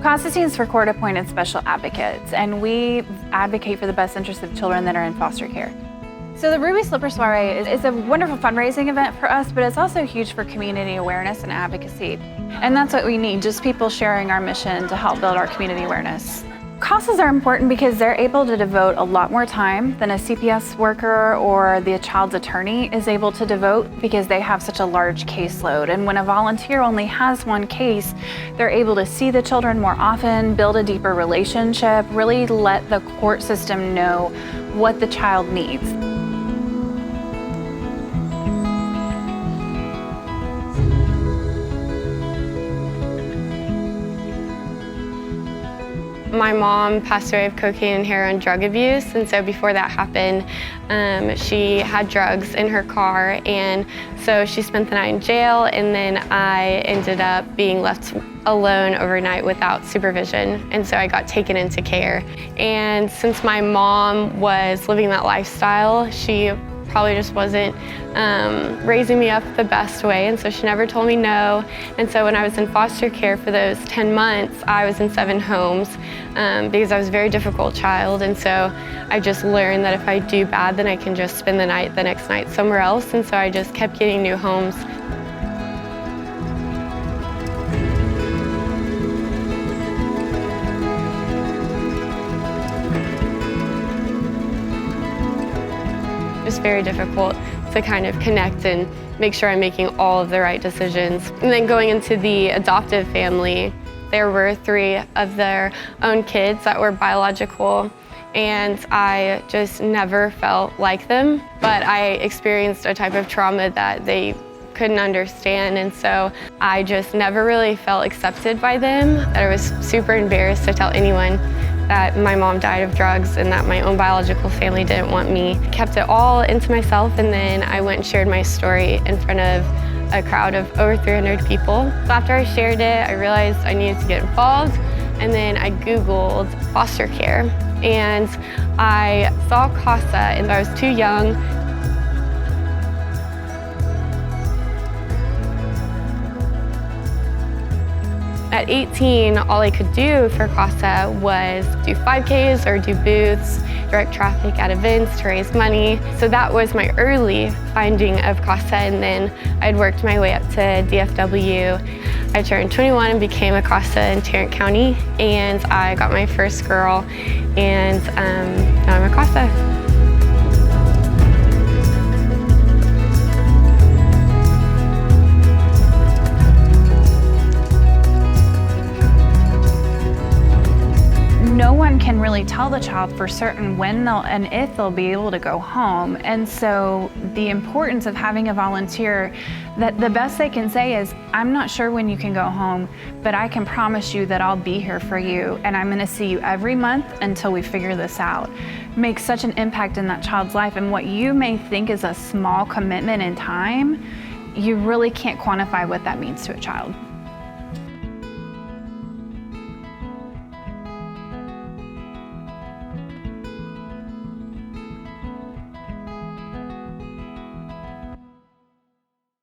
CASA stands for Court Appointed Special Advocates, and we advocate for the best interests of children that are in foster care. So the Ruby Slipper Soiree is a wonderful fundraising event for us, but it's also huge for community awareness and advocacy. And that's what we need, just people sharing our mission to help build our community awareness. CASAs are important because they're able to devote a lot more time than a CPS worker or the child's attorney is able to devote because they have such a large caseload. And when a volunteer only has one case, they're able to see the children more often, build a deeper relationship, really let the court system know what the child needs. My mom passed away of cocaine and heroin drug abuse, and so before that happened, she had drugs in her car, and so she spent the night in jail, and then I ended up being left alone overnight without supervision, and so I got taken into care. And since my mom was living that lifestyle, she probably just wasn't raising me up the best way, and so she never told me no. And so when I was in foster care for those 10 months, I was in 7 homes because I was a very difficult child, and so I just learned that if I do bad, then I can just spend the next night somewhere else, and so I just kept getting new homes. It's very difficult to kind of connect and make sure I'm making all of the right decisions. And then going into the adoptive family, there were 3 of their own kids that were biological, and I just never felt like them. But I experienced a type of trauma that they couldn't understand, and so I just never really felt accepted by them. That I was super embarrassed to tell anyone that my mom died of drugs and that my own biological family didn't want me. I kept it all into myself, and then I went and shared my story in front of a crowd of over 300 people. So after I shared it, I realized I needed to get involved, and then I Googled foster care, and I saw CASA, and I was too young. At 18, all I could do for CASA was do 5Ks or do booths, direct traffic at events to raise money. So that was my early finding of CASA, and then I'd worked my way up to DFW. I turned 21 and became a CASA in Tarrant County, and I got my first girl, and now I'm a CASA. No one can really tell the child for certain when they'll and if they'll be able to go home. And so the importance of having a volunteer, that the best they can say is, I'm not sure when you can go home, but I can promise you that I'll be here for you, and I'm gonna see you every month until we figure this out. Makes such an impact in that child's life, and what you may think is a small commitment in time, you really can't quantify what that means to a child.